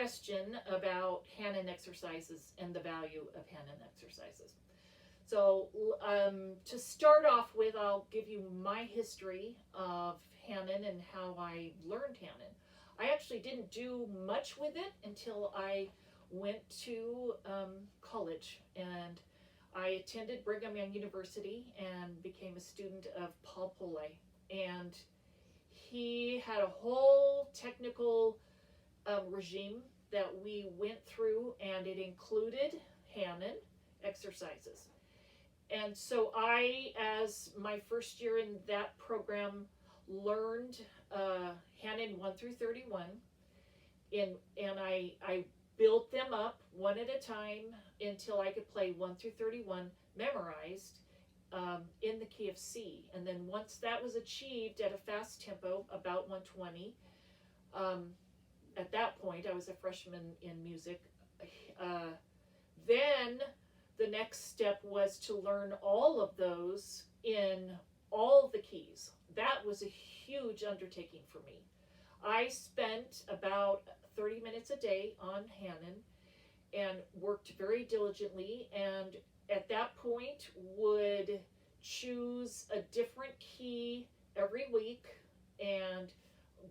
question about Hanon Exercises and the value of Hanon Exercises. So to start off with, I'll give you my history of Hanon and how I learned Hanon. I actually didn't do much with it until I went to college, and I attended Brigham Young University and became a student of Paul Pollei. And he had a whole technical regime that we went through, and it included Hanon Exercises. And so I, as my first year in that program, learned Hanon 1 through 31, and I built them up one at a time until I could play 1 through 31 memorized in the key of C. And then once that was achieved at a fast tempo, about 120, at that point I was a freshman in music, then the next step was to learn all of those in all the keys. That was a huge undertaking for me. I spent about 30 minutes a day on Hanon and worked very diligently, and at that point would choose a different key every week and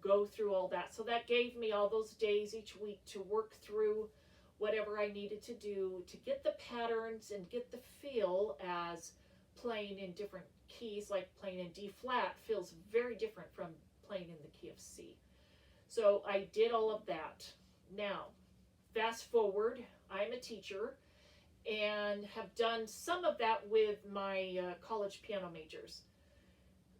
go through all that. So that gave me all those days each week to work through whatever I needed to do to get the patterns and get the feel, as playing in different keys, like playing in D flat, feels very different from playing in the key of C. So I did all of that. Now, fast forward, I'm a teacher and have done some of that with my college piano majors.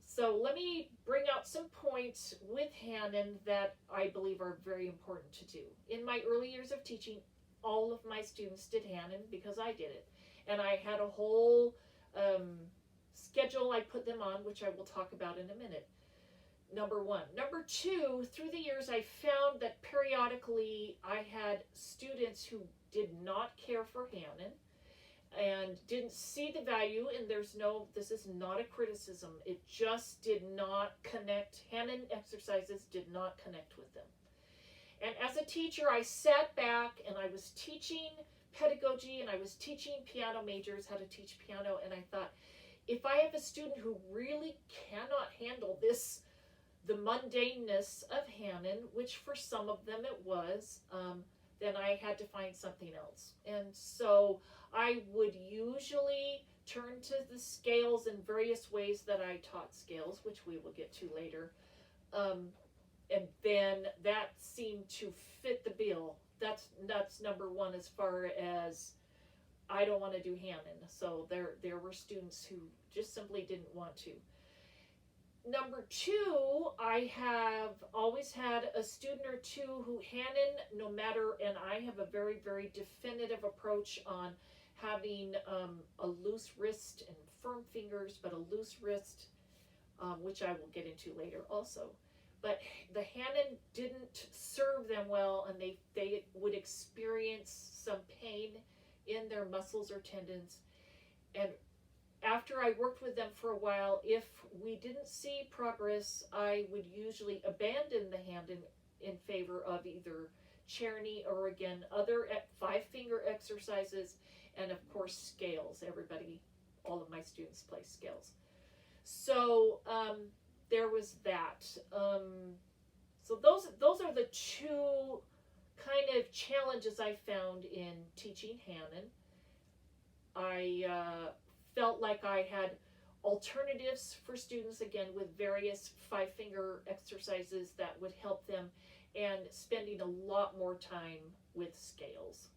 So let me bring out some points with Hanon that I believe are very important to do. In my early years of teaching, all of my students did Hanon because I did it. And I had a whole schedule I put them on, which I will talk about in a minute. Number one. Number two, through the years I found that periodically I had students who did not care for Hanon and didn't see the value, and this is not a criticism, it just did not connect. Hanon Exercises did not connect with them. And as a teacher, I sat back and I was teaching pedagogy and I was teaching piano majors how to teach piano, and I thought, if I have a student who really cannot handle this, the mundaneness of Hanon, which for some of them it was, then I had to find something else. And so I would usually turn to the scales in various ways that I taught scales, which we will get to later. And then that seemed to fit the bill. That's number one as far as I don't want to do Hanon. So there were students who just simply didn't want to. Number two, I have always had a student or two who Hanon, no matter, and I have a very, very definitive approach on having a loose wrist and firm fingers, but a loose wrist, which I will get into later also. But the Hanon didn't serve them well, and they would experience some pain in their muscles or tendons. And after I worked with them for a while, if we didn't see progress, I would usually abandon the Hanon in favor of either Czerny or, again, other 5-finger exercises, and of course scales. All of my students play scales. So there was that. So those are the two kind of challenges I found in teaching Hanon. I felt like I had alternatives for students, again, with various 5-finger exercises that would help them, and spending a lot more time with scales.